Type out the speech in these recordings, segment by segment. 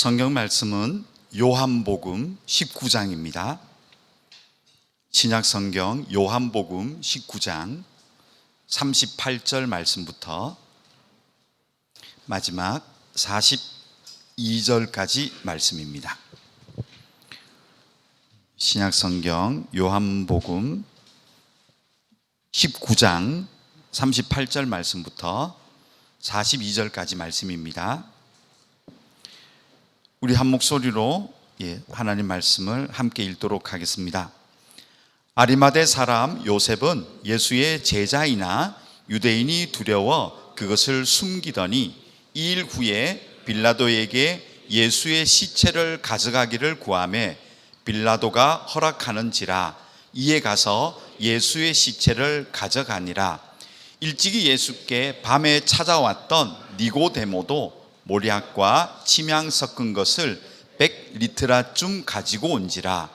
성경 말씀은 요한복음 19장입니다. 신약 성경 요한복음 19장 38절 말씀부터 마지막 42절까지 말씀입니다. 신약 성경 요한복음 19장 38절 말씀부터 42절까지 말씀입니다. 우리 한 목소리로 하나님 말씀을 함께 읽도록 하겠습니다. 아리마대 사람 요셉은 예수의 제자이나 유대인이 두려워 그것을 숨기더니 2일 후에 빌라도에게 예수의 시체를 가져가기를 구하매 빌라도가 허락하는지라 이에 가서 예수의 시체를 가져가니라. 일찍이 예수께 밤에 찾아왔던 니고데모도 모략과 침향 섞은 것을 100리트라쯤 가지고 온지라.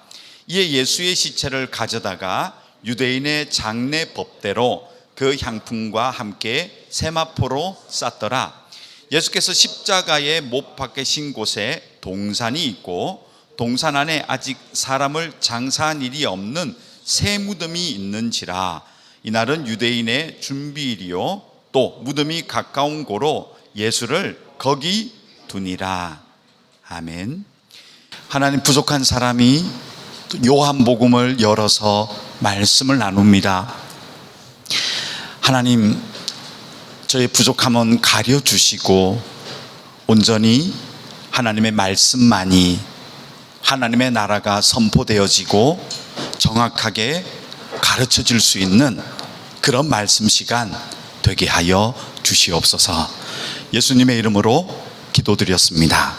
이에 예수의 시체를 가져다가 유대인의 장례 법대로 그 향품과 함께 세마포로 쌌더라. 예수께서 십자가에 못 박히신 곳에 동산이 있고 동산 안에 아직 사람을 장사한 일이 없는 새 무덤이 있는지라. 이날은 유대인의 준비일이요 또 무덤이 가까운 고로 예수를 거기 두니라. 아멘. 하나님, 부족한 사람이 요한복음을 열어서 말씀을 나눕니다. 하나님, 저의 부족함은 가려주시고 온전히 하나님의 말씀만이 하나님의 나라가 선포되어지고 정확하게 가르쳐질 수 있는 그런 말씀 시간 되게 하여 주시옵소서. 예수님의 이름으로 기도드렸습니다.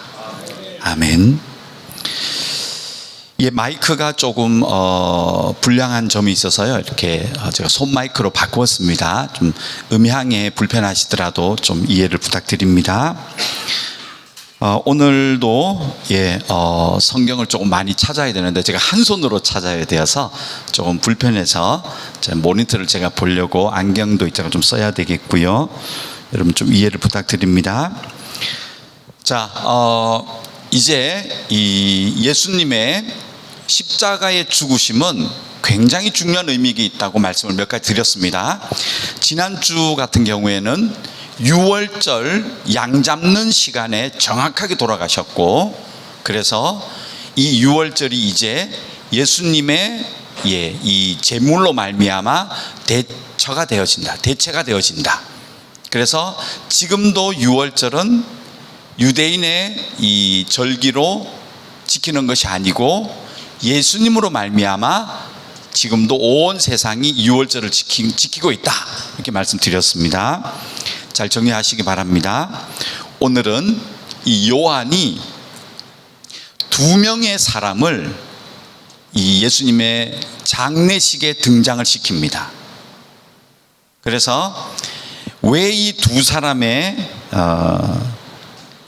아멘. 마이크가 조금 불량한 점이 있어서요, 이렇게 제가 손 마이크로 바꾸었습니다. 좀 음향에 불편하시더라도 좀 이해를 부탁드립니다. 오늘도 성경을 조금 많이 찾아야 되는데 제가 한 손으로 찾아야 되어서 조금 불편해서 모니터를 제가 보려고 안경도 이따가 좀 써야 되겠고요. 여러분 좀 이해를 부탁드립니다. 자, 이제 이 예수님의 십자가의 죽으심은 굉장히 중요한 의미가 있다고 말씀을 몇 가지 드렸습니다. 지난주 같은 경우에는 유월절 양 잡는 시간에 정확하게 돌아가셨고, 그래서 이 유월절이 이제 예수님의 이 제물로 말미암아 대체가 되어진다. 그래서 지금도 유월절은 유대인의 이 절기로 지키는 것이 아니고 예수님으로 말미암아 지금도 온 세상이 유월절을 지키고 있다, 이렇게 말씀드렸습니다. 잘 정리하시기 바랍니다. 오늘은 이 요한이 두 명의 사람을 이 예수님의 장례식에 등장을 시킵니다. 그래서 왜 이 두 사람의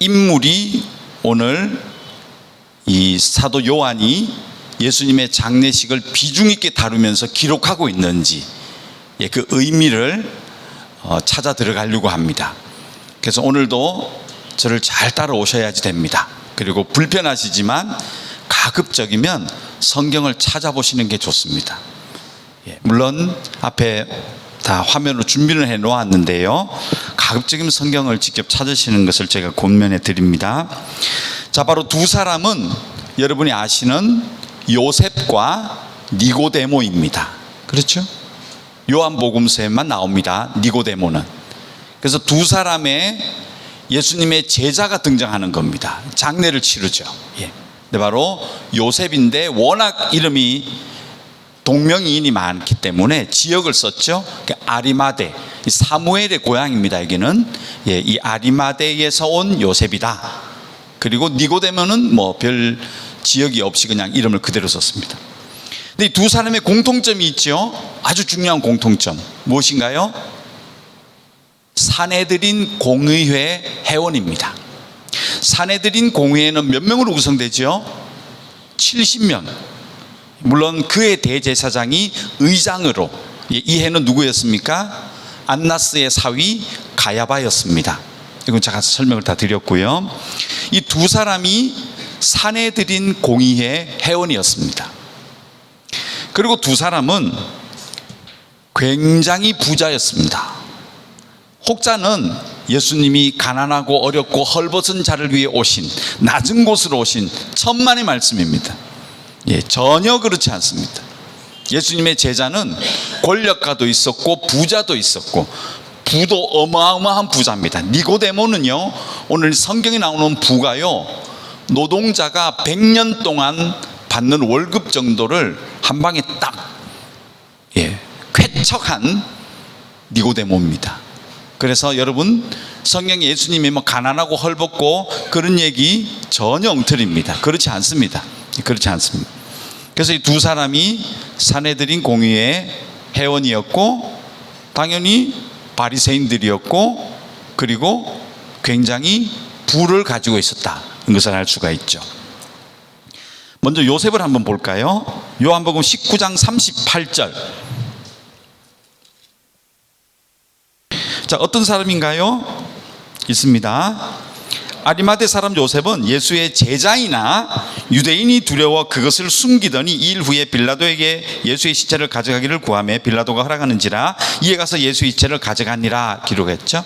인물이 오늘 이 사도 요한이 예수님의 장례식을 비중 있게 다루면서 기록하고 있는지 그 의미를 찾아 들어가려고 합니다. 그래서 오늘도 저를 잘 따라오셔야지 됩니다. 그리고 불편하시지만 가급적이면 성경을 찾아보시는 게 좋습니다. 물론 앞에 다 화면으로 준비를 해 놓았는데요, 가급적이면 성경을 직접 찾으시는 것을 제가 권면해 드립니다. 자, 바로 두 사람은 여러분이 아시는 요셉과 니고데모입니다. 그렇죠? 요한복음서에만 나옵니다, 니고데모는. 그래서 두 사람의 예수님의 제자가 등장하는 겁니다. 장례를 치르죠. 근데 바로 요셉인데 워낙 이름이 동명이인이 많기 때문에 지역을 썼죠. 아리마대, 사무엘의 고향입니다. 여기는 이 아리마대에서 온 요셉이다. 그리고 니고데모는 뭐 별 지역이 없이 그냥 이름을 그대로 썼습니다. 근데 이 두 사람의 공통점이 있죠. 아주 중요한 공통점 무엇인가요? 사내들인 공의회 회원입니다. 사내들인 공의회는 몇 명으로 구성되죠? 70명. 물론 그의 대제사장이 의장으로, 이 해는 누구였습니까? 안나스의 사위 가야바였습니다. 이건 제가 설명을 다 드렸고요. 이 두 사람이 사내들인 공의회 회원이었습니다. 그리고 두 사람은 굉장히 부자였습니다. 혹자는 예수님이 가난하고 어렵고 헐벗은 자를 위해 오신, 낮은 곳으로 오신 천만의 말씀입니다. 전혀 그렇지 않습니다. 예수님의 제자는 권력가도 있었고 부자도 있었고, 부도 어마어마한 부자입니다. 니고데모는요, 오늘 성경에 나오는 부가요, 노동자가 100년 동안 받는 월급 정도를 한 방에 딱 쾌척한 니고데모입니다. 그래서 여러분, 성경에 예수님이 뭐 가난하고 헐벗고 그런 얘기 전혀 엉터리입니다. 그렇지 않습니다. 그렇지 않습니다. 그래서 이 두 사람이 사내들인 공의회 회원이었고, 당연히 바리새인들이었고, 그리고 굉장히 부를 가지고 있었다, 이것을 알 수가 있죠. 먼저 요셉을 한번 볼까요? 요한복음 19장 38절. 자, 어떤 사람인가요? 있습니다. 아리마대 사람 요셉은 예수의 제자이나 유대인이 두려워 그것을 숨기더니 2일 후에 빌라도에게 예수의 시체를 가져가기를 구하매 빌라도가 허락하는지라 이에 가서 예수의 시체를 가져가니라 기록했죠.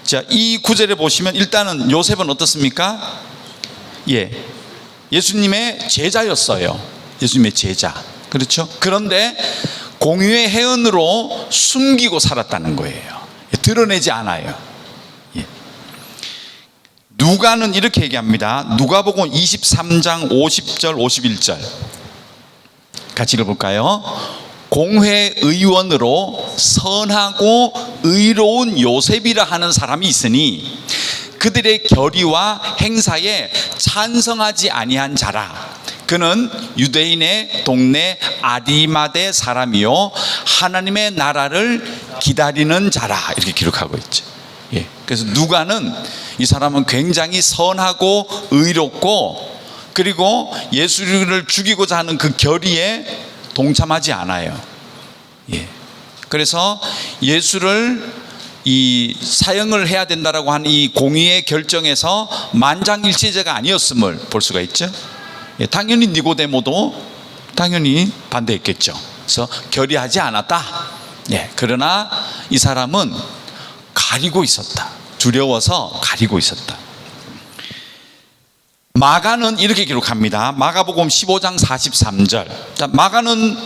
자, 이 구절에 보시면 일단은 요셉은 어떻습니까? 예수님의 제자였어요. 예수님의 제자. 그렇죠? 그런데 공의회 회원으로 숨기고 살았다는 거예요. 드러내지 않아요. 누가는 이렇게 얘기합니다. 누가복음 23장 50절 51절 같이 읽어볼까요? 공회의원으로 선하고 의로운 요셉이라 하는 사람이 있으니 그들의 결의와 행사에 찬성하지 아니한 자라. 그는 유대인의 동네 아리마대 사람이요 하나님의 나라를 기다리는 자라, 이렇게 기록하고 있죠. 그래서 누가는 이 사람은 굉장히 선하고 의롭고, 그리고 예수를 죽이고자 하는 그 결의에 동참하지 않아요. 그래서 예수를 이 사형을 해야 된다라고 하는 이 공의의 결정에서 만장일치제가 아니었음을 볼 수가 있죠. 당연히 니고데모도 당연히 반대했겠죠. 그래서 결의하지 않았다. 그러나 이 사람은 가리고 있었다. 두려워서 가리고 있었다. 마가는 이렇게 기록합니다. 마가복음 15장 43절. 자, 마가는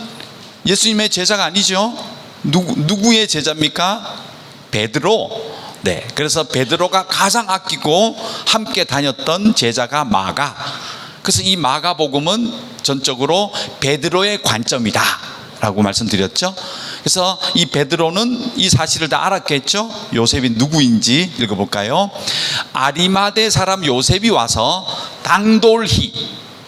예수님의 제자가 아니죠. 누구의 제자입니까? 베드로. 그래서 베드로가 가장 아끼고 함께 다녔던 제자가 마가. 그래서 이 마가복음은 전적으로 베드로의 관점이다 라고 말씀드렸죠. 그래서 이 베드로는 이 사실을 다 알았겠죠. 요셉이 누구인지 읽어볼까요? 아리마대 사람 요셉이 와서 당돌히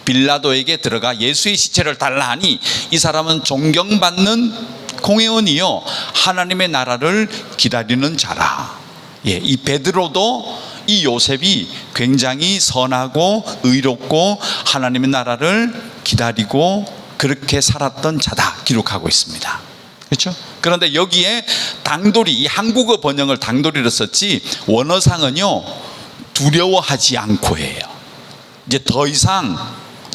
빌라도에게 들어가 예수의 시체를 달라 하니 이 사람은 존경받는 공회원이요 하나님의 나라를 기다리는 자라. 이 베드로도 이 요셉이 굉장히 선하고 의롭고 하나님의 나라를 기다리고 그렇게 살았던 자다 기록하고 있습니다. 그렇죠? 그런데 여기에 당돌이, 이 한국어 번역을 당돌이로 썼지 원어상은요 두려워하지 않고예요. 이제 더 이상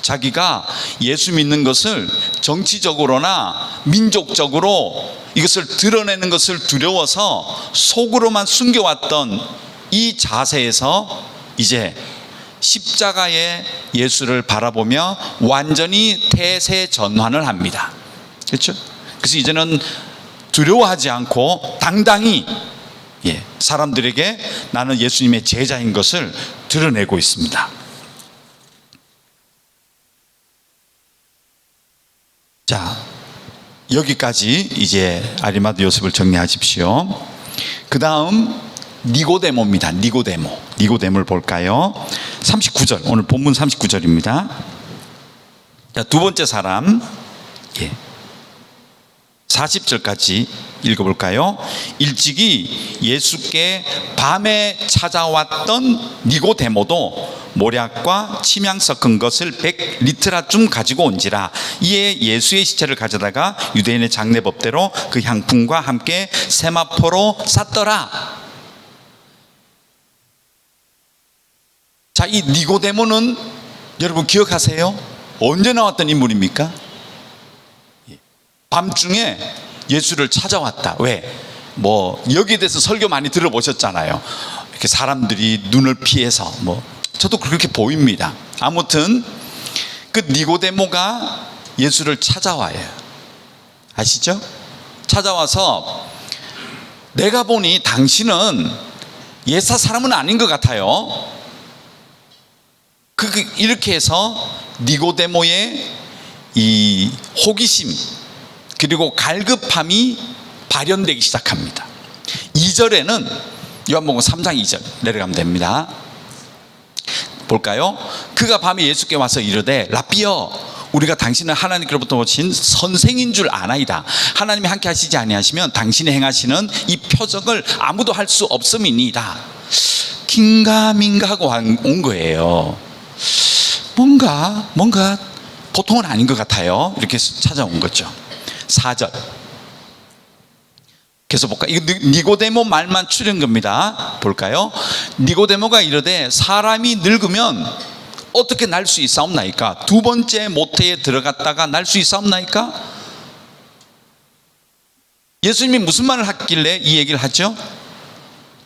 자기가 예수 믿는 것을 정치적으로나 민족적으로 이것을 드러내는 것을 두려워서 속으로만 숨겨왔던 이 자세에서 이제 십자가의 예수를 바라보며 완전히 태세 전환을 합니다. 그렇죠? 그래서 이제는 두려워하지 않고 당당히 사람들에게 나는 예수님의 제자인 것을 드러내고 있습니다. 자, 여기까지 이제 아리마대 요셉을 정리하십시오. 그 다음 니고데모입니다. 니고데모를 볼까요? 39절, 오늘 본문 39절입니다. 자, 두 번째 사람 40절까지 읽어볼까요? 일찍이 예수께 밤에 찾아왔던 니고데모도 모략과 침향 섞은 것을 100리트라쯤 가지고 온지라. 이에 예수의 시체를 가져다가 유대인의 장례법대로 그 향품과 함께 세마포로 쌌더라. 자, 자, 이 니고데모는 여러분 기억하세요? 언제 나왔던 인물입니까? 밤중에 예수를 찾아왔다. 왜? 여기에 대해서 설교 많이 들어보셨잖아요. 이렇게 사람들이 눈을 피해서 저도 그렇게 보입니다. 아무튼 그 니고데모가 예수를 찾아와요. 아시죠? 찾아와서 내가 보니 당신은 예사 사람은 아닌 것 같아요. 이렇게 해서 니고데모의 이 호기심 그리고 갈급함이 발현되기 시작합니다. 2절에는 요한복음 3장 2절 내려가면 됩니다. 볼까요? 그가 밤에 예수께 와서 이르되 라삐여 우리가 당신은 하나님께로부터 오신 선생인 줄 아나이다. 하나님이 함께 하시지 아니하시면 당신이 행하시는 이 표적을 아무도 할 수 없음이니이다. 긴가민가 하고 온 거예요. 뭔가 보통은 아닌 것 같아요. 이렇게 찾아온 거죠. 4절 계속 볼까요? 이거 니고데모 말만 추린 겁니다. 볼까요? 니고데모가 이르되 사람이 늙으면 어떻게 날 수 있사옵나이까? 두 번째 모태에 들어갔다가 날 수 있사옵나이까? 예수님이 무슨 말을 하길래 이 얘기를 하죠?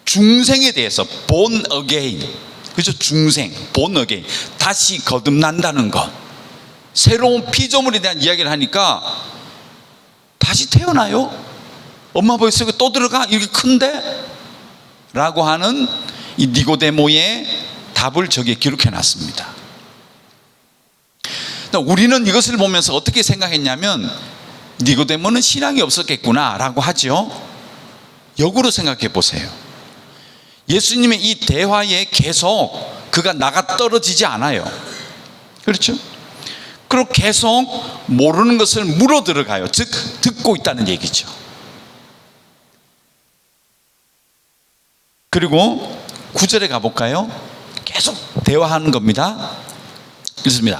중생에 대해서 born again, 그죠? 중생, born again, 다시 거듭난다는 것, 새로운 피조물에 대한 이야기를 하니까 다시 태어나요? 엄마 배 속에 또 들어가? 이렇게 큰데? 라고 하는 이 니고데모의 답을 저기에 기록해 놨습니다. 우리는 이것을 보면서 어떻게 생각했냐면 니고데모는 신앙이 없었겠구나 라고 하죠. 역으로 생각해 보세요. 예수님의 이 대화에 계속 그가 나가 떨어지지 않아요. 그렇죠? 그리고 계속 모르는 것을 물어 들어가요. 즉 듣고 있다는 얘기죠. 그리고 9절에 가볼까요? 계속 대화하는 겁니다. 읽습니다.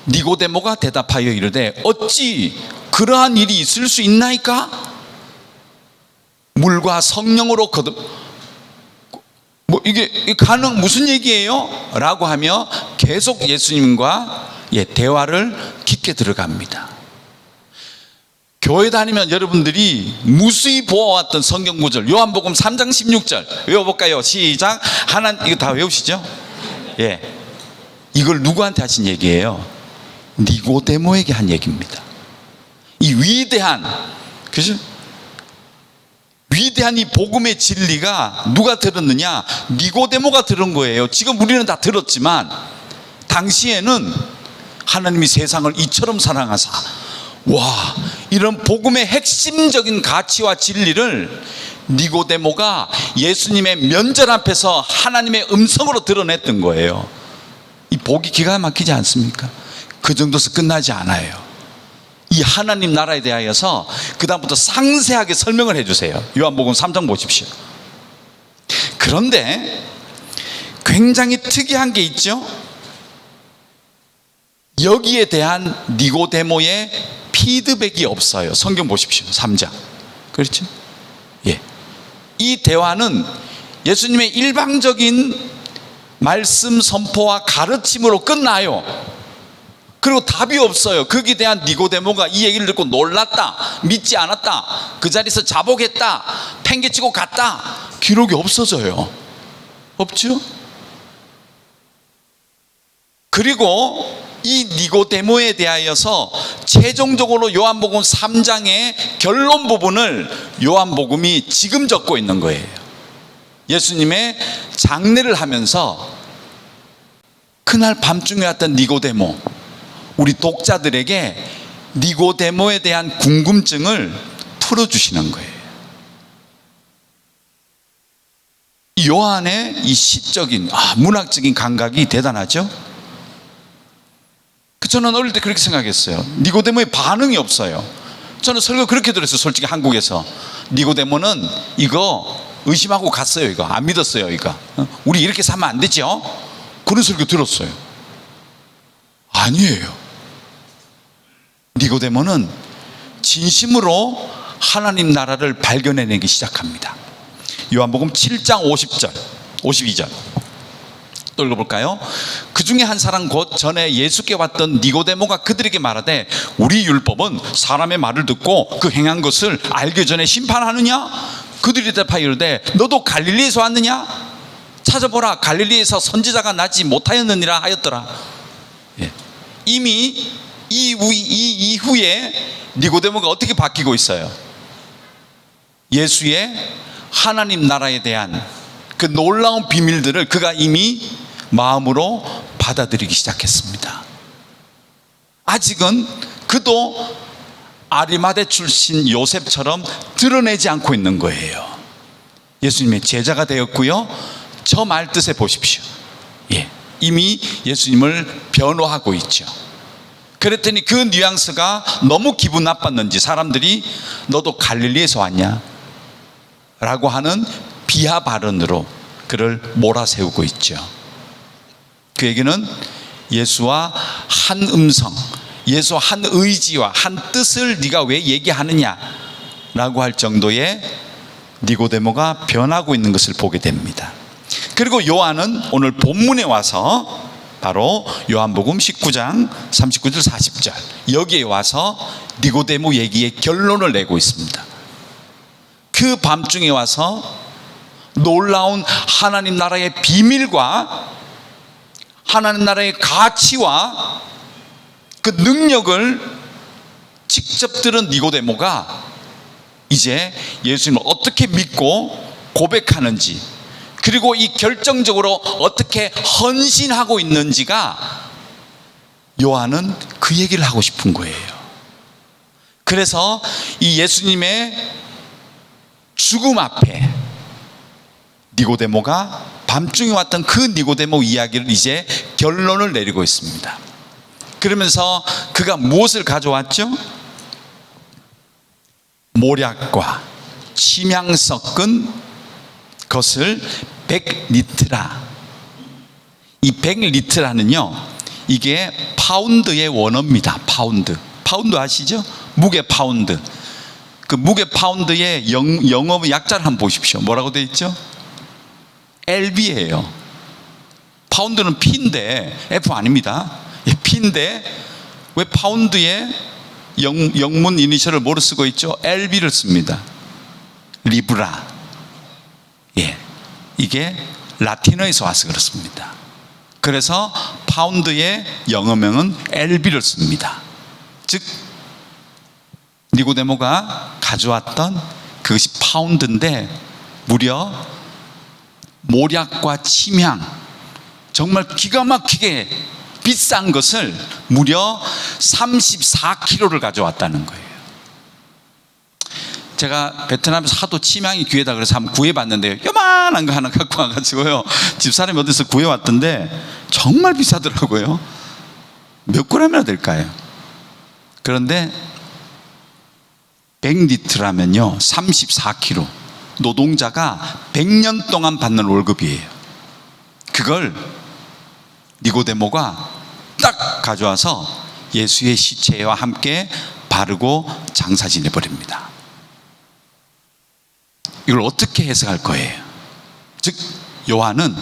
니고데모가 대답하여 이르되 어찌 그러한 일이 있을 수 있나이까? 물과 성령으로 거듭 이게 무슨 얘기예요? 라고 하며 계속 예수님과 대화를 깊게 들어갑니다. 교회 다니면 여러분들이 무수히 보아왔던 성경 구절 요한복음 3장 16절 외워볼까요? 시작. 이거 다 외우시죠? 예, 이걸 누구한테 하신 얘기예요? 니고데모에게 한 얘기입니다. 이 위대한, 그죠? 위대한 이 복음의 진리가 누가 들었느냐? 니고데모가 들은 거예요. 지금 우리는 다 들었지만 당시에는 하나님이 세상을 이처럼 사랑하사, 와, 이런 복음의 핵심적인 가치와 진리를 니고데모가 예수님의 면전 앞에서 하나님의 음성으로 드러냈던 거예요. 이 복이 기가 막히지 않습니까? 그 정도서 끝나지 않아요. 이 하나님 나라에 대하여서 그 다음부터 상세하게 설명을 해주세요. 요한복음 3장 보십시오. 그런데 굉장히 특이한 게 있죠. 여기에 대한 니고데모의 피드백이 없어요. 성경 보십시오. 3장. 그렇죠? 예. 이 대화는 예수님의 일방적인 말씀 선포와 가르침으로 끝나요. 그리고 답이 없어요. 거기에 대한 니고데모가 이 얘기를 듣고 놀랐다, 믿지 않았다, 그 자리에서 자복했다, 팽개치고 갔다, 기록이 없어져요. 없죠? 그리고 이 니고데모에 대하여서 최종적으로 요한복음 3장의 결론 부분을 요한복음이 지금 적고 있는 거예요. 예수님의 장례를 하면서 그날 밤중에 왔던 니고데모, 우리 독자들에게 니고데모에 대한 궁금증을 풀어주시는 거예요. 요한의 이 시적인 문학적인 감각이 대단하죠. 저는 어릴 때 그렇게 생각했어요. 니고데모의 반응이 없어요. 저는 설교 그렇게 들었어요. 솔직히 한국에서 니고데모는 이거 의심하고 갔어요. 이거 안 믿었어요. 이거 우리 이렇게 사면 안 되죠. 그런 설교 들었어요. 아니에요. 니고데모는 진심으로 하나님 나라를 발견해내기 시작합니다. 요한복음 7장 50절 52절 또 읽어볼까요? 그 중에 한 사람 곧 전에 예수께 왔던 니고데모가 그들에게 말하되 우리 율법은 사람의 말을 듣고 그 행한 것을 알기 전에 심판하느냐? 그들이 대답하여 이르되 너도 갈릴리에서 왔느냐? 찾아보라, 갈릴리에서 선지자가 나지 못하였느니라 하였더라. 예. 이미 이 이후에 니고데모가 어떻게 바뀌고 있어요? 예수의 하나님 나라에 대한 그 놀라운 비밀들을 그가 이미 마음으로 받아들이기 시작했습니다. 아직은 그도 아리마대 출신 요셉처럼 드러내지 않고 있는 거예요. 예수님의 제자가 되었고요, 저 말 뜻에 보십시오. 예, 이미 예수님을 변호하고 있죠. 그랬더니 그 뉘앙스가 너무 기분 나빴는지 사람들이 너도 갈릴리에서 왔냐? 라고 하는 비하 발언으로 그를 몰아세우고 있죠. 그 얘기는 예수와 한 음성, 예수와 한 의지와 한 뜻을 네가 왜 얘기하느냐 라고 할 정도의 니고데모가 변하고 있는 것을 보게 됩니다. 그리고 요한은 오늘 본문에 와서 바로 요한복음 19장 39절 40절 여기에 와서 니고데모 얘기의 결론을 내고 있습니다. 그 밤중에 와서 놀라운 하나님 나라의 비밀과 하나님 나라의 가치와 그 능력을 직접 들은 니고데모가 이제 예수님을 어떻게 믿고 고백하는지, 그리고 이 결정적으로 어떻게 헌신하고 있는지가 요한은 그 얘기를 하고 싶은 거예요. 그래서 이 예수님의 죽음 앞에 니고데모가 밤중에 왔던 그 니고데모 이야기를 이제 결론을 내리고 있습니다. 그러면서 그가 무엇을 가져왔죠? 모략과 침향 섞은 것을 100리트라. 이 100리트라는요, 이게 파운드의 원어입니다. 파운드 아시죠? 무게 파운드. 그 무게 파운드의 영어 약자를 한번 보십시오. 뭐라고 되어 있죠? LB예요. 파운드는 P인데 F 아닙니다. P인데 왜 파운드의 영문 이니셜을 뭐로 쓰고 있죠? LB를 씁니다. 리브라. 예, 이게 라틴어에서 와서 그렇습니다. 그래서 파운드의 영어명은 LB를 씁니다. 즉 니고데모가 가져왔던 그것이 파운드인데 무려 모략과 침향, 정말 기가 막히게 비싼 것을 무려 34kg를 가져왔다는 거예요. 제가 베트남에서 하도 침향이 귀하다 그래서 한번 구해봤는데요, 요만한 거 하나 갖고 와가지고요, 집사람이 어디서 구해왔던데 정말 비싸더라고요. 몇 그램이나 될까요? 그런데 100리트라면요 34kg, 노동자가 100년 동안 받는 월급이에요. 그걸 니고데모가 딱 가져와서 예수의 시체와 함께 바르고 장사 지내버립니다. 이걸 어떻게 해석할 거예요? 즉 요한은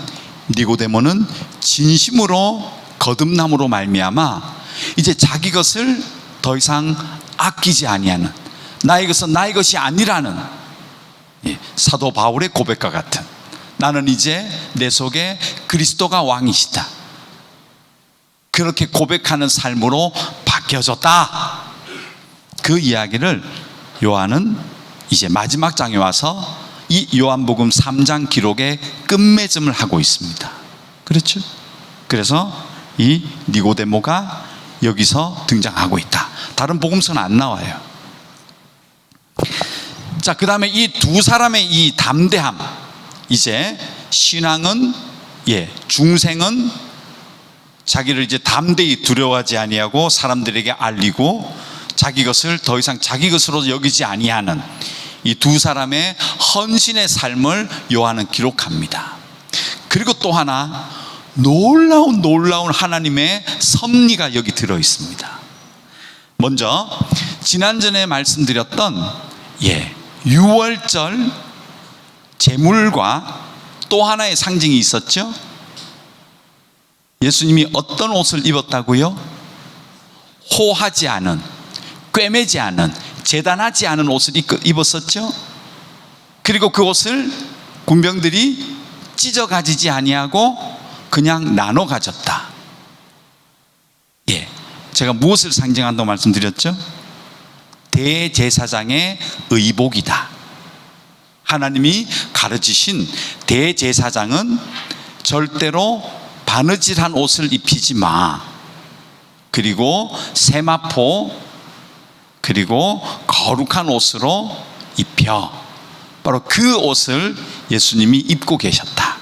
니고데모는 진심으로 거듭남으로 말미암아 이제 자기 것을 더 이상 아끼지 아니하는, 나의 것은 나의 것이 아니라는, 사도 바울의 고백과 같은, 나는 이제 내 속에 그리스도가 왕이시다, 그렇게 고백하는 삶으로 바뀌어졌다. 그 이야기를 요한은 이제 마지막 장에 와서 이 요한복음 3장 기록의 끝맺음을 하고 있습니다. 그렇죠? 그래서 이 니고데모가 여기서 등장하고 있다. 다른 복음서는 안 나와요. 자, 그 다음에 이 두 사람의 이 담대함, 이제 신앙은, 중생은 자기를 이제 담대히 두려워하지 아니하고 사람들에게 알리고 자기 것을 더 이상 자기 것으로 여기지 아니하는 이 두 사람의 헌신의 삶을 요한은 기록합니다. 그리고 또 하나 놀라운 하나님의 섭리가 여기 들어 있습니다. 먼저 지난전에 말씀드렸던 유월절 제물과 또 하나의 상징이 있었죠. 예수님이 어떤 옷을 입었다고요? 호하지 않은, 꿰매지 않은, 재단하지 않은 옷을 입었었죠. 그리고 그 옷을 군병들이 찢어 가지지 아니하고 그냥 나눠 가졌다. 예, 제가 무엇을 상징한다고 말씀드렸죠? 대제사장의 의복이다. 하나님이 가르치신 대제사장은 절대로 바느질한 옷을 입히지 마. 그리고 세마포, 그리고 거룩한 옷으로 입혀. 바로 그 옷을 예수님이 입고 계셨다.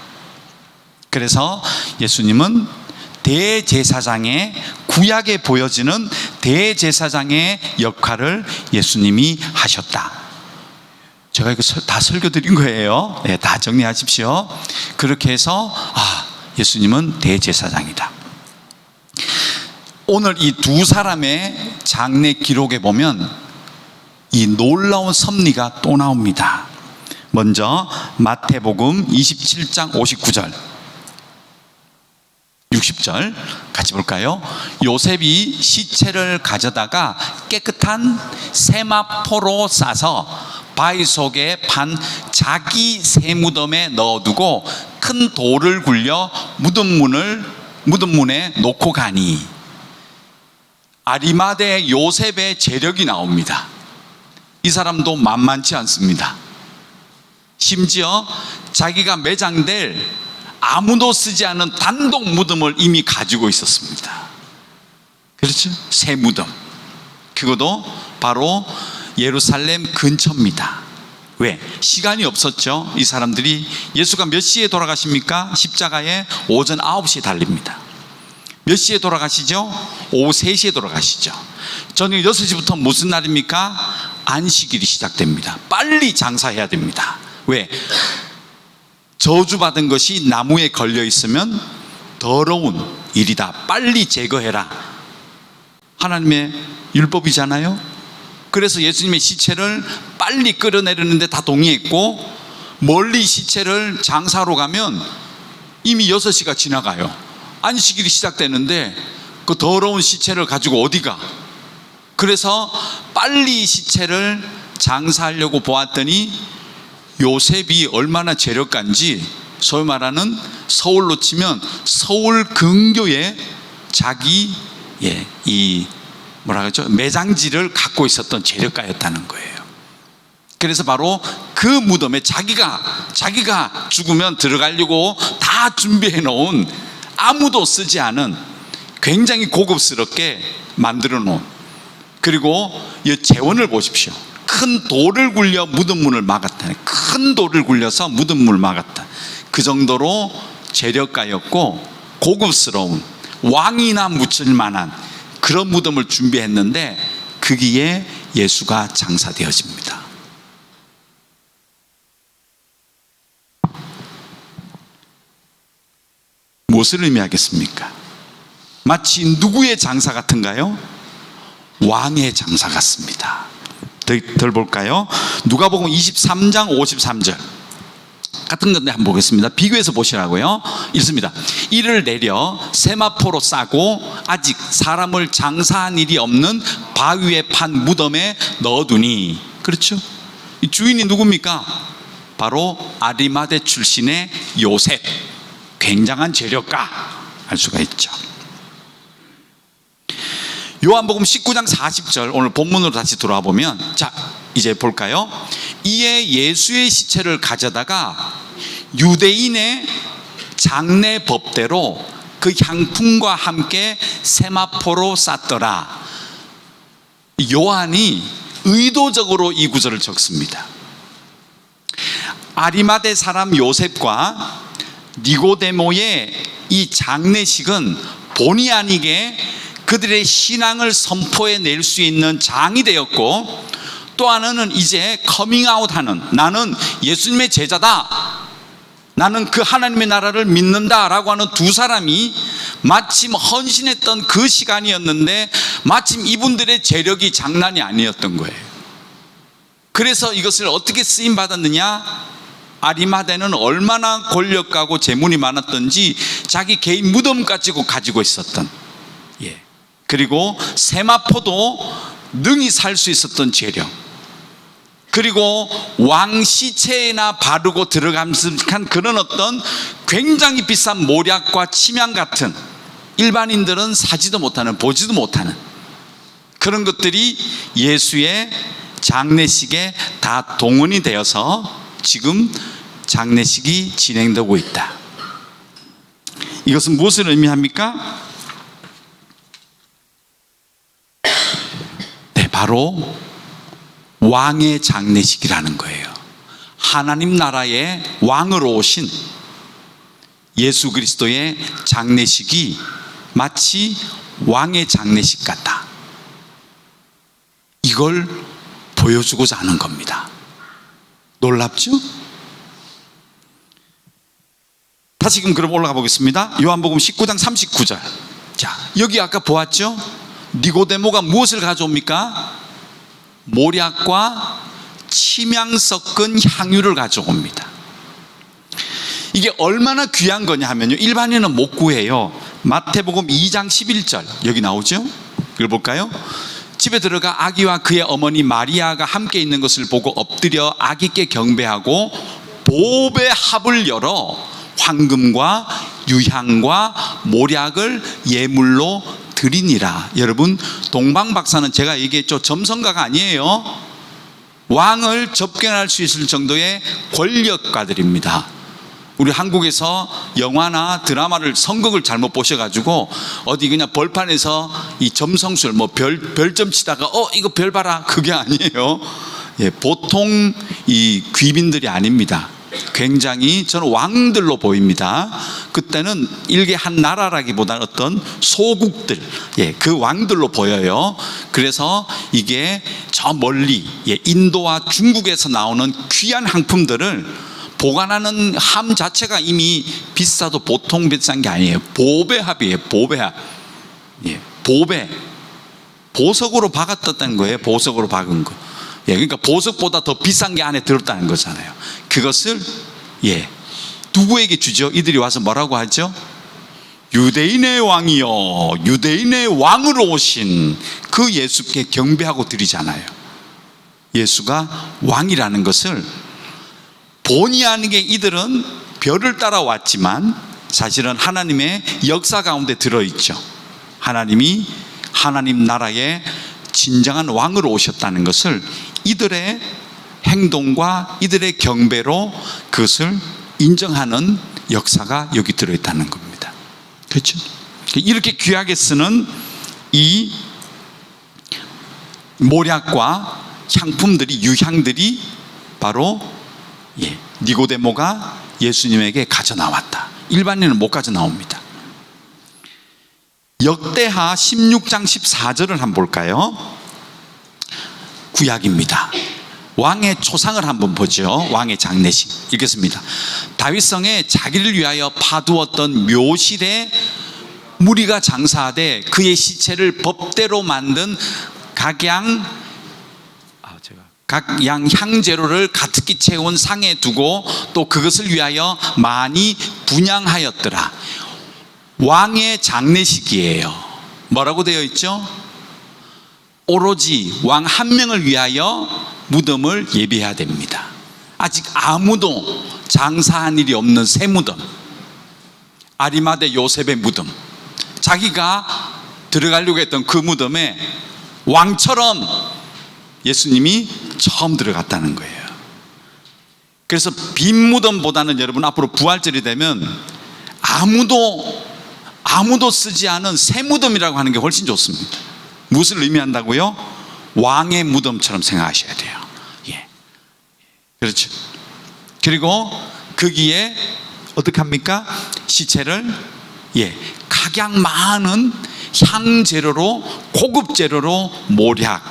그래서 예수님은 대제사장의, 구약에 보여지는 대제사장의 역할을 예수님이 하셨다. 제가 이거 다 설교 드린 거예요. 네, 다 정리하십시오. 그렇게 해서 예수님은 대제사장이다. 오늘 이 두 사람의 장례 기록에 보면 이 놀라운 섭리가 또 나옵니다. 먼저 마태복음 27장 59절 60절 같이 볼까요? 요셉이 시체를 가져다가 깨끗한 세마포로 싸서 바위 속에 판 자기 새 무덤에 넣어두고 큰 돌을 굴려 무덤문에 놓고 가니. 아리마대 요셉의 재력이 나옵니다. 이 사람도 만만치 않습니다. 심지어 자기가 매장될 아무도 쓰지 않은 단독 무덤을 이미 가지고 있었습니다. 그렇죠? 새 무덤. 그것도 바로 예루살렘 근처입니다. 왜? 시간이 없었죠. 이 사람들이. 예수가 몇 시에 돌아가십니까? 십자가에 오전 9시에 달립니다. 몇 시에 돌아가시죠? 오후 3시에 돌아가시죠. 저녁 6시부터 무슨 날입니까? 안식일이 시작됩니다. 빨리 장사해야 됩니다. 왜? 저주받은 것이 나무에 걸려 있으면 더러운 일이다. 빨리 제거해라. 하나님의 율법이잖아요. 그래서 예수님의 시체를 빨리 끌어내리는데 다 동의했고, 멀리 시체를 장사로 가면 이미 6시가 지나가요. 안식일이 시작되는데 그 더러운 시체를 가지고 어디 가? 그래서 빨리 시체를 장사하려고 보았더니 요셉이 얼마나 재력가인지, 소위 말하는 서울로 치면 서울 근교에 자기 이 뭐라 그러죠? 매장지를 갖고 있었던 재력가였다는 거예요. 그래서 바로 그 무덤에 자기가 죽으면 들어가려고 다 준비해 놓은, 아무도 쓰지 않은, 굉장히 고급스럽게 만들어 놓은, 그리고 이 재원을 보십시오. 큰 돌을 굴려 무덤문을 막았다. 큰 돌을 굴려서 무덤문을 막았다. 그 정도로 재력가였고 고급스러운, 왕이나 묻힐 만한 그런 무덤을 준비했는데 거기에 예수가 장사되어집니다. 무엇을 의미하겠습니까? 마치 누구의 장사 같은가요? 왕의 장사 같습니다. 더 볼까요? 누가복음 23장 53절 같은 건데 한번 보겠습니다. 비교해서 보시라고요. 읽습니다. 이를 내려 세마포로 싸고 아직 사람을 장사한 일이 없는 바위에 판 무덤에 넣어두니. 그렇죠? 이 주인이 누굽니까? 바로 아리마대 출신의 요셉. 굉장한 재력가 알 수가 있죠. 요한복음 19장 40절, 오늘 본문으로 다시 돌아와 보면, 자 이제 볼까요? 이에 예수의 시체를 가져다가 유대인의 장례 법대로 그 향품과 함께 세마포로 쌌더라. 요한이 의도적으로 이 구절을 적습니다. 아리마대 사람 요셉과 니고데모의 이 장례식은 본의 아니게 그들의 신앙을 선포해 낼 수 있는 장이 되었고, 또 하나는 이제 커밍아웃하는, 나는 예수님의 제자다, 나는 그 하나님의 나라를 믿는다 라고 하는 두 사람이 마침 헌신했던 그 시간이었는데, 마침 이분들의 재력이 장난이 아니었던 거예요. 그래서 이것을 어떻게 쓰임 받았느냐? 아리마대는 얼마나 권력가고 재물이 많았던지 자기 개인 무덤까지 가지고 있었던, 그리고 세마포도 능히 살 수 있었던 재력, 그리고 왕 시체에나 바르고 들어감식한 그런 어떤 굉장히 비싼 모략과 침향 같은, 일반인들은 사지도 못하는, 보지도 못하는 그런 것들이 예수의 장례식에 다 동원이 되어서 지금 장례식이 진행되고 있다. 이것은 무엇을 의미합니까? 네, 바로 왕의 장례식이라는 거예요. 하나님 나라의 왕으로 오신 예수 그리스도의 장례식이 마치 왕의 장례식 같다. 이걸 보여주고자 하는 겁니다. 놀랍죠? 다시금 그럼 올라가 보겠습니다. 요한복음 19장 39절. 자, 여기 아까 보았죠? 니고데모가 무엇을 가져옵니까? 모략과 침향 섞은 향유를 가져옵니다. 이게 얼마나 귀한 거냐 하면요, 일반인은 못 구해요. 마태복음 2장 11절 여기 나오죠? 이걸 볼까요? 집에 들어가 아기와 그의 어머니 마리아가 함께 있는 것을 보고 엎드려 아기께 경배하고 보배 합을 열어 황금과 유향과 모략을 예물로 드리니라. 여러분, 동방 박사는 제가 얘기했죠, 점성가가 아니에요. 왕을 접견할 수 있을 정도의 권력가들입니다. 우리 한국에서 영화나 드라마를, 선극을 잘못 보셔가지고 어디 그냥 벌판에서 이 점성술 별점 치다가 이거 별 봐라, 그게 아니에요. 보통 이 귀빈들이 아닙니다. 굉장히 저는 왕들로 보입니다. 그때는 일개 한 나라라기보다는 어떤 소국들, 그 왕들로 보여요. 그래서 이게 저 멀리 인도와 중국에서 나오는 귀한 상품들을 보관하는 함 자체가 이미 비싸도 보통 비싼 게 아니에요. 보배합이에요. 보배합. 보배. 보석으로 박았다는 거예요. 보석으로 박은 거. 그러니까 보석보다 더 비싼 게 안에 들었다는 거잖아요. 그것을 누구에게 주죠? 이들이 와서 뭐라고 하죠? 유대인의 왕이요, 유대인의 왕으로 오신 그 예수께 경배하고 드리잖아요. 예수가 왕이라는 것을 본의 아니게 이들은 별을 따라왔지만 사실은 하나님의 역사 가운데 들어있죠. 하나님이 하나님 나라의 진정한 왕으로 오셨다는 것을 이들의 행동과 이들의 경배로 그것을 인정하는 역사가 여기 들어있다는 겁니다. 그렇죠? 이렇게 귀하게 쓰는 이 모략과 향품들이, 유향들이 바로 니고데모가 예수님에게 가져 나왔다. 일반인은 못 가져 나옵니다. 역대하 16장 14절을 한번 볼까요? 구약입니다. 왕의 초상을 한번 보죠. 왕의 장례식 읽겠습니다. 다윗성에 자기를 위하여 파두었던 묘실에 무리가 장사하되 그의 시체를 법대로 만든 각양 향재료를 가득히 채운 상에 두고 또 그것을 위하여 많이 분향하였더라. 왕의 장례식이에요. 뭐라고 되어 있죠? 오로지 왕 한 명을 위하여 무덤을 예비해야 됩니다. 아직 아무도 장사한 일이 없는 새 무덤, 아리마대 요셉의 무덤, 자기가 들어가려고 했던 그 무덤에 왕처럼 예수님이 처음 들어갔다는 거예요. 그래서 빈 무덤보다는 여러분 앞으로 부활절이 되면 아무도 쓰지 않은 새 무덤이라고 하는 게 훨씬 좋습니다. 무엇을 의미한다고요? 왕의 무덤처럼 생각하셔야 돼요. 그렇죠. 그리고 거기에 어떻게 합니까? 시체를 각양 많은 향재료로, 고급 재료로 모략,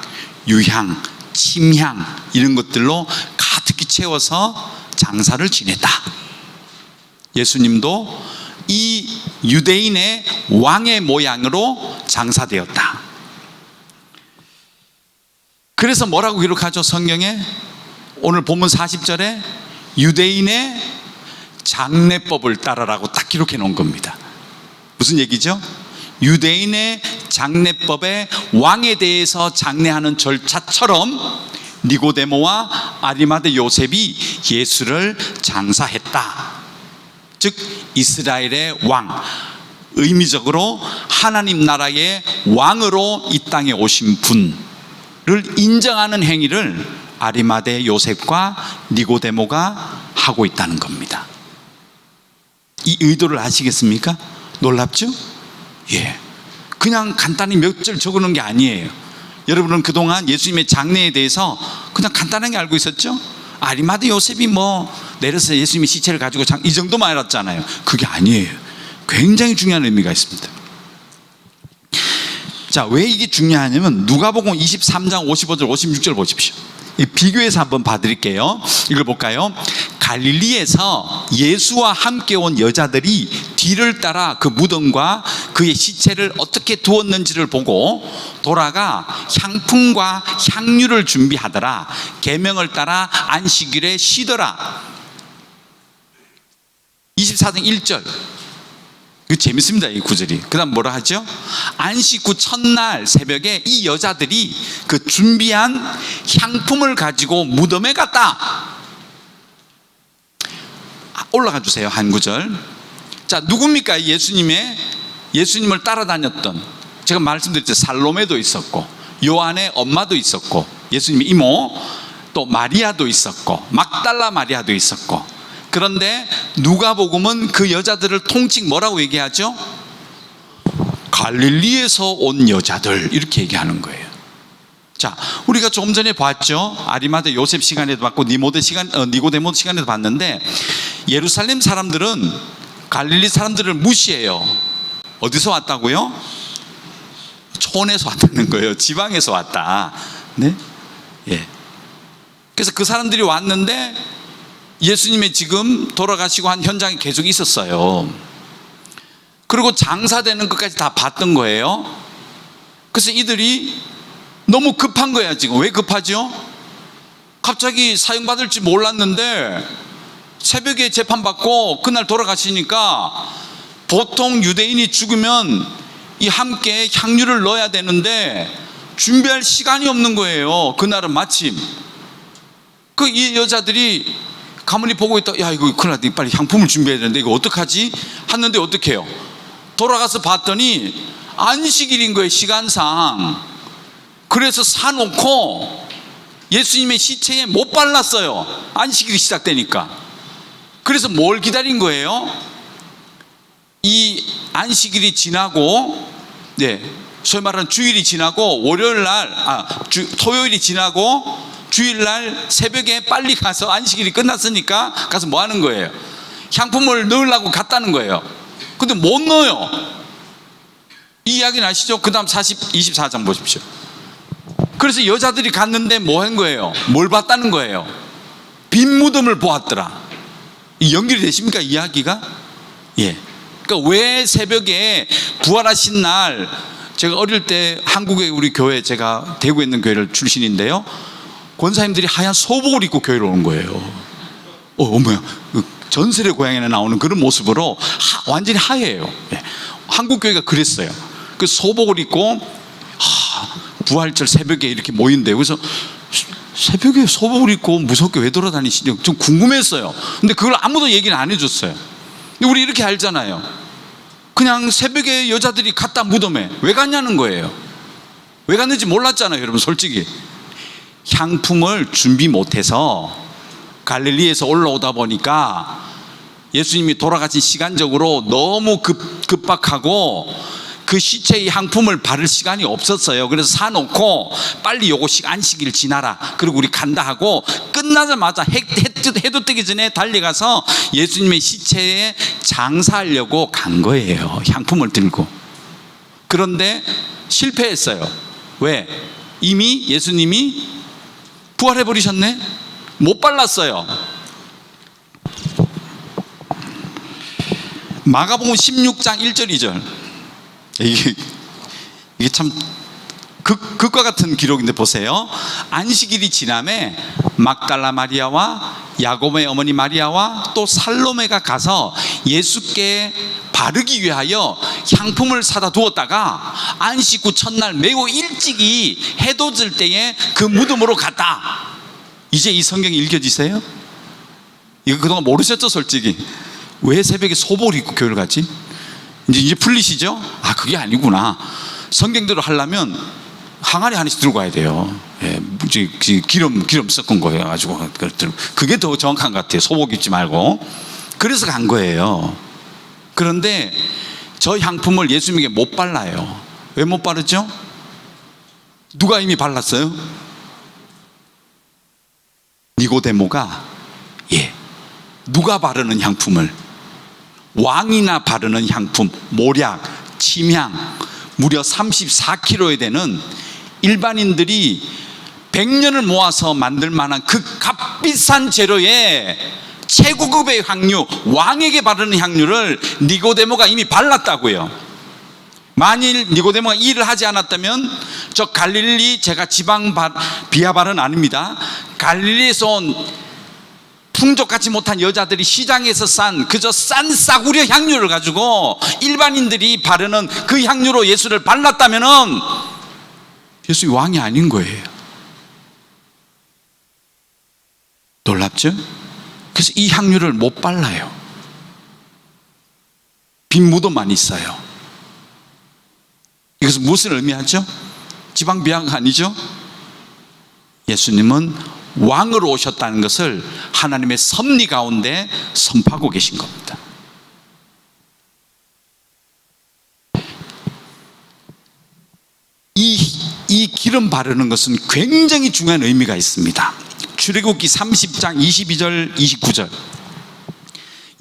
유향, 침향 이런 것들로 가득히 채워서 장사를 지냈다. 예수님도 이 유대인의 왕의 모양으로 장사되었다. 그래서 뭐라고 기록하죠? 성경에 오늘 본문 40절에 유대인의 장례법을 따르라고 딱 기록해 놓은 겁니다. 무슨 얘기죠? 유대인의 장례법에 왕에 대해서 장례하는 절차처럼 니고데모와 아리마대 요셉이 예수를 장사했다. 즉 이스라엘의 왕, 의미적으로 하나님 나라의 왕으로 이 땅에 오신 분을 인정하는 행위를 아리마대 요셉과 니고데모가 하고 있다는 겁니다. 이 의도를 아시겠습니까? 놀랍죠? 예. 그냥 간단히 몇 줄 적어놓은 게 아니에요. 여러분은 그동안 예수님의 장례에 대해서 그냥 간단하게 알고 있었죠? 아리마대 요셉이 내려서 예수님의 시체를 가지고 이 정도만 알았잖아요. 그게 아니에요. 굉장히 중요한 의미가 있습니다. 자, 왜 이게 중요하냐면 누가복음 23장 55절 56절 보십시오. 비교해서 한번 봐드릴게요. 이걸 볼까요? 갈릴리에서 예수와 함께 온 여자들이 뒤를 따라 그 무덤과 그의 시체를 어떻게 두었는지를 보고 돌아가 향품과 향유를 준비하더라. 계명을 따라 안식일에 쉬더라. 24장 1절. 이거 재밌습니다, 이 구절이. 그 다음 뭐라 하죠? 안식 후 첫날 새벽에 이 여자들이 그 준비한 향품을 가지고 무덤에 갔다. 올라가 주세요, 한 구절. 자, 누굽니까? 예수님을 따라다녔던, 제가 말씀드렸죠, 살로메도 있었고 요한의 엄마도 있었고 예수님의 이모, 또 마리아도 있었고 막달라 마리아도 있었고. 그런데 누가복음은 그 여자들을 통칭 뭐라고 얘기하죠? 갈릴리에서 온 여자들, 이렇게 얘기하는 거예요. 자, 우리가 조금 전에 봤죠. 아리마대 요셉 시간에도 봤고 니고데모 시간에도 봤는데, 예루살렘 사람들은 갈릴리 사람들을 무시해요. 어디서 왔다고요? 촌에서 왔다는 거예요. 지방에서 왔다. 네? 예. 그래서 그 사람들이 왔는데 예수님의 지금 돌아가시고 한 현장에 계속 있었어요. 그리고 장사되는 것까지 다 봤던 거예요. 그래서 이들이 너무 급한 거야. 지금 왜 급하죠? 갑자기 사형받을지 몰랐는데 새벽에 재판받고 그날 돌아가시니까, 보통 유대인이 죽으면 이 함께 향유를 넣어야 되는데 준비할 시간이 없는 거예요. 그날은 마침 이 여자들이 가만히 보고 있다. 야, 이거 큰일 났다. 빨리 향품을 준비해야 되는데 이거 어떡하지? 하는데 어떡해요? 돌아가서 봤더니 안식일인 거예요, 시간상. 그래서 사놓고 예수님의 시체에 못 발랐어요. 안식일이 시작되니까. 그래서 뭘 기다린 거예요? 이 안식일이 지나고, 소위 말하는 주일이 지나고 토요일이 지나고 주일날 새벽에 빨리 가서, 안식일이 끝났으니까 가서 뭐 하는 거예요? 향품을 넣으려고 갔다는 거예요. 근데 못 넣어요. 이 이야기는 아시죠? 그 다음 24장 보십시오. 그래서 여자들이 갔는데 뭐 한 거예요? 뭘 봤다는 거예요? 빈 무덤을 보았더라. 이 연결이 되십니까, 이야기가? 예. 그러니까 왜 새벽에 부활하신 날, 제가 어릴 때 한국의 우리 교회, 제가 대구에 있는 교회를 출신인데요, 권사님들이 하얀 소복을 입고 교회로 오는 거예요. 어머야, 전설의 고향에 나오는 그런 모습으로 완전히 하얘요. 예. 한국 교회가 그랬어요. 그 소복을 입고 부활절 새벽에 이렇게 모인대요. 그래서 새벽에 소복을 입고 무섭게 왜 돌아다니시냐고 좀 궁금했어요. 근데 그걸 아무도 얘기는 안 해줬어요. 근데 우리 이렇게 알잖아요. 그냥 새벽에 여자들이 갔다 무덤에 왜 갔냐는 거예요. 왜 갔는지 몰랐잖아요, 여러분. 솔직히 향품을 준비 못해서 갈릴리에서 올라오다 보니까 예수님이 돌아가신 시간적으로 너무 급박하고 그 시체의 향품을 바를 시간이 없었어요. 그래서 사놓고 빨리 요거 안식일 지나라, 그리고 우리 간다 하고 끝나자마자 해도 뜨기 전에 달려가서 예수님의 시체에 장사하려고 간 거예요, 향품을 들고. 그런데 실패했어요. 왜? 이미 예수님이 부활해버리셨네? 못 발랐어요. 마가복음 16장 1절 2절. 이게 참 극과 같은 기록인데 보세요. 안식일이 지남에 막달라 마리아와 야곱의 어머니 마리아와 또 살로메가 가서 예수께 바르기 위하여 향품을 사다 두었다가 안식 후 첫날 매우 일찍이 해도 질 때에 그 무덤으로 갔다. 이제 이 성경이 읽혀지세요? 이거 그동안 모르셨죠? 솔직히 왜 새벽에 소복을 입고 교회를 갔지? 이제 풀리시죠? 아, 그게 아니구나. 성경대로 하려면 항아리 하나씩 들고 가야 돼요. 예, 기름 섞은 거예요. 가지고 그게 더 정확한 것 같아요. 소복 입지 말고. 그래서 간 거예요. 그런데 저 향품을 예수님에게 못 발라요. 왜 못 바르죠? 누가 이미 발랐어요? 니고데모가 누가 바르는 향품을, 왕이나 바르는 향품, 모략, 침향 무려 34kg에 되는 일반인들이 100년을 모아서 만들 만한 그 값비싼 재료에 최고급의 향유, 왕에게 바르는 향유를 니고데모가 이미 발랐다고요. 만일 니고데모가 이 일을 하지 않았다면 저 갈릴리, 제가 지방 비하발은 아닙니다, 갈릴리에서 온 풍족하지 못한 여자들이 시장에서 그저 싼 싸구려 향유를 가지고 일반인들이 바르는 그 향유로 예수를 발랐다면은 예수가 왕이 아닌 거예요. 놀랍죠? 그래서 이 향유를 못 발라요. 빈 무덤만 있어요. 이것은 무엇을 의미하죠? 지방 비하가 아니죠? 예수님은 왕으로 오셨다는 것을 하나님의 섭리 가운데 선포하고 계신 겁니다. 이 기름 바르는 것은 굉장히 중요한 의미가 있습니다. 출애굽기 30장 22절 29절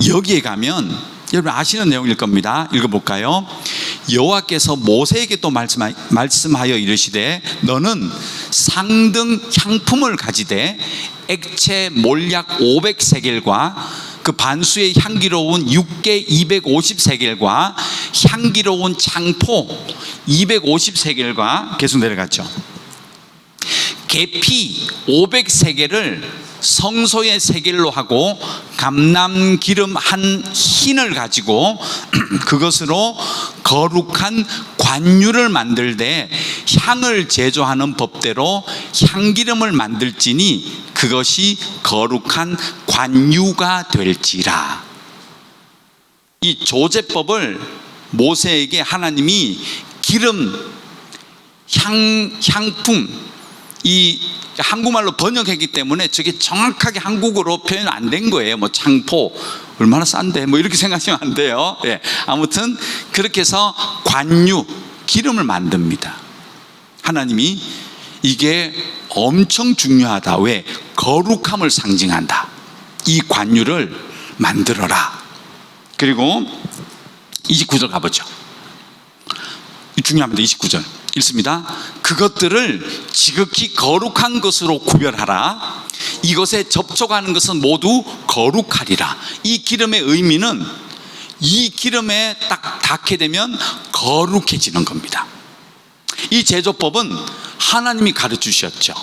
여기에 가면 여러분 아시는 내용일 겁니다. 읽어볼까요? 여호와께서 모세에게 또 말씀하여 이르시되 너는 상등 향품을 가지되 액체 몰약 500세겔과 그 반수의 향기로운 육개 250세겔과 향기로운 창포 250세겔과 계속 내려갔죠. 계피 500세겔을 성소의 세겔로 하고 감람 기름 한 흰을 가지고 그것으로 거룩한 관유를 만들되 향을 제조하는 법대로 향기름을 만들지니 그것이 거룩한 관유가 될지라. 이 조제법을 모세에게 하나님이 기름, 향품, 이 한국말로 번역했기 때문에 저게 정확하게 한국어로 표현 안 된 거예요. 뭐 창포 얼마나 싼데 뭐 이렇게 생각하시면 안 돼요. 예. 아무튼 그렇게 해서 관유, 기름을 만듭니다. 하나님이 이게 엄청 중요하다. 왜? 거룩함을 상징한다. 이 관유를 만들어라. 그리고 29절 가보죠. 중요합니다. 29절 읽습니다. 그것들을 지극히 거룩한 것으로 구별하라. 이것에 접촉하는 것은 모두 거룩하리라. 이 기름의 의미는 이 기름에 딱 닿게 되면 거룩해지는 겁니다. 이 제조법은 하나님이 가르쳐 주셨죠.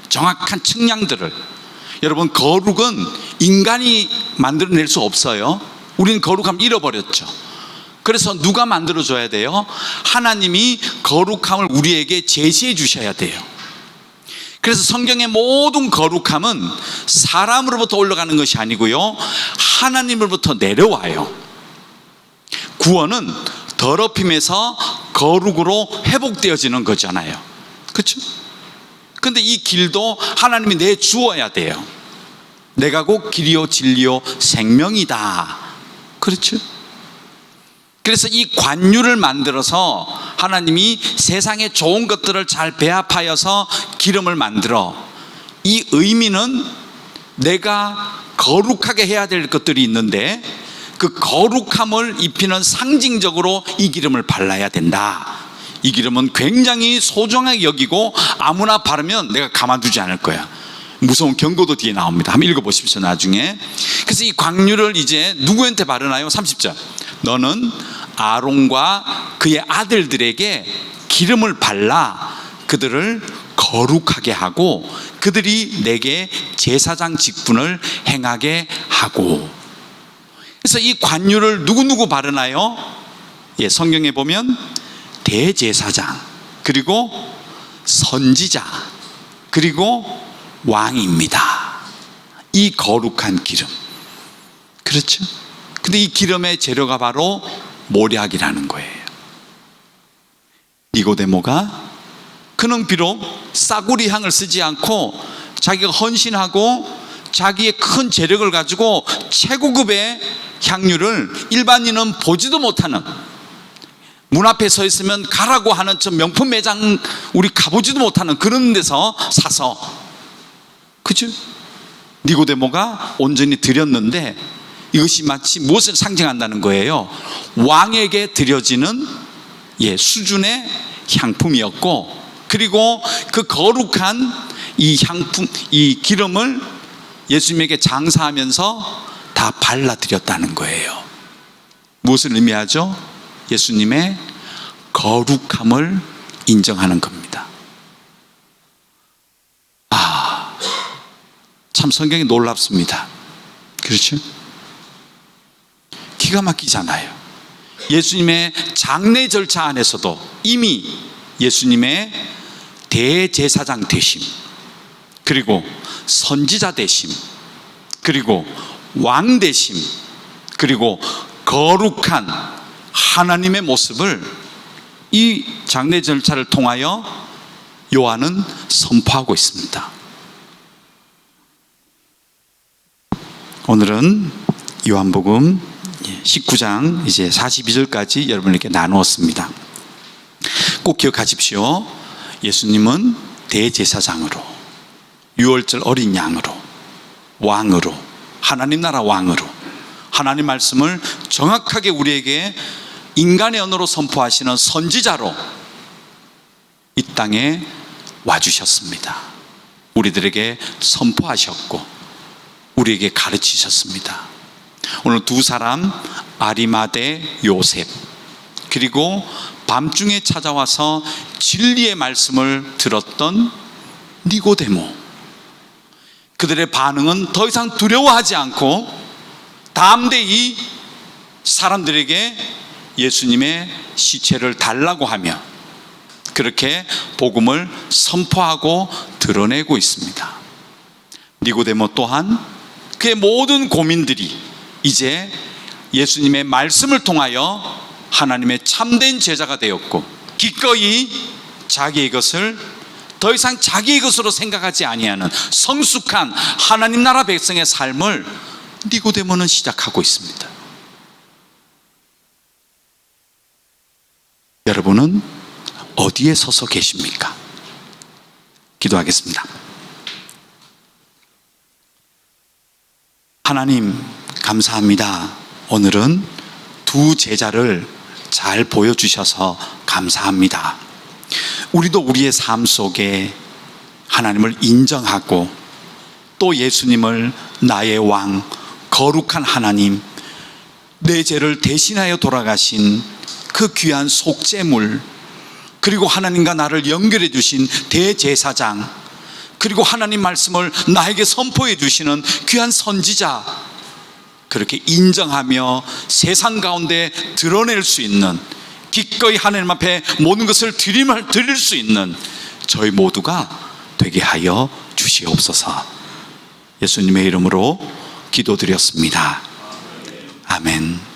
정확한 측량들을. 여러분, 거룩은 인간이 만들어낼 수 없어요. 우리는 거룩함 잃어버렸죠. 그래서 누가 만들어줘야 돼요? 하나님이 거룩함을 우리에게 제시해 주셔야 돼요. 그래서 성경의 모든 거룩함은 사람으로부터 올라가는 것이 아니고요, 하나님으로부터 내려와요. 구원은 더럽힘에서 거룩으로 회복되어지는 거잖아요. 그렇죠? 근데 이 길도 하나님이 내주어야 돼요. 내가 곧 길이요 진리요 생명이다. 그렇죠? 그래서 이 관유를 만들어서 하나님이 세상의 좋은 것들을 잘 배합하여서 기름을 만들어. 이 의미는 내가 거룩하게 해야 될 것들이 있는데 그 거룩함을 입히는 상징적으로 이 기름을 발라야 된다. 이 기름은 굉장히 소중하게 여기고 아무나 바르면 내가 가만두지 않을 거야. 무서운 경고도 뒤에 나옵니다. 한번 읽어보십시오, 나중에. 그래서 이 관유를 이제 누구한테 바르나요? 30절. 너는 아론과 그의 아들들에게 기름을 발라 그들을 거룩하게 하고 그들이 내게 제사장 직분을 행하게 하고. 그래서 이 관유를 누구 바르나요? 예, 성경에 보면 대제사장, 그리고 선지자, 그리고 왕입니다. 이 거룩한 기름. 그렇죠? 근데 이 기름의 재료가 바로 모략이라는 거예요. 니고데모가 그는 비록 싸구리 향을 쓰지 않고 자기가 헌신하고 자기의 큰 재력을 가지고 최고급의 향유를 일반인은 보지도 못하는, 문 앞에 서 있으면 가라고 하는 저 명품 매장 우리 가보지도 못하는 그런 데서 사서, 그죠? 니고데모가 온전히 드렸는데 이것이 마치 무엇을 상징한다는 거예요? 왕에게 드려지는 수준의 향품이었고, 그리고 그 거룩한 이 향품, 이 기름을 예수님에게 장사하면서 다 발라드렸다는 거예요. 무엇을 의미하죠? 예수님의 거룩함을 인정하는 겁니다. 참 성경이 놀랍습니다. 그렇죠? 기가 막히잖아요. 예수님의 장례 절차 안에서도 이미 예수님의 대제사장 되심, 그리고 선지자 되심, 그리고 왕 되심, 그리고 거룩한 하나님의 모습을 이 장례 절차를 통하여 요한은 선포하고 있습니다. 오늘은 요한복음 19장 이제 42절까지 여러분에게 나누었습니다. 꼭 기억하십시오. 예수님은 대제사장으로, 유월절 어린 양으로, 왕으로, 하나님 나라 왕으로, 하나님 말씀을 정확하게 우리에게 인간의 언어로 선포하시는 선지자로 이 땅에 와주셨습니다. 우리들에게 선포하셨고 우리에게 가르치셨습니다. 오늘 두 사람, 아리마대 요셉, 그리고 밤중에 찾아와서 진리의 말씀을 들었던 니고데모, 그들의 반응은 더 이상 두려워하지 않고 담대히 사람들에게 예수님의 시체를 달라고 하며 그렇게 복음을 선포하고 드러내고 있습니다. 니고데모 또한 그의 모든 고민들이 이제 예수님의 말씀을 통하여 하나님의 참된 제자가 되었고, 기꺼이 자기의 것을 더 이상 자기의 것으로 생각하지 아니하는 성숙한 하나님 나라 백성의 삶을 니고데모는 시작하고 있습니다. 여러분은 어디에 서서 계십니까? 기도하겠습니다. 하나님 감사합니다. 오늘은 두 제자를 잘 보여주셔서 감사합니다. 우리도 우리의 삶 속에 하나님을 인정하고 또 예수님을 나의 왕, 거룩한 하나님, 내 죄를 대신하여 돌아가신 그 귀한 속죄물, 그리고 하나님과 나를 연결해 주신 대제사장, 그리고 하나님 말씀을 나에게 선포해 주시는 귀한 선지자, 그렇게 인정하며 세상 가운데 드러낼 수 있는, 기꺼이 하나님 앞에 모든 것을 드릴 수 있는 저희 모두가 되게 하여 주시옵소서. 예수님의 이름으로 기도드렸습니다. 아멘.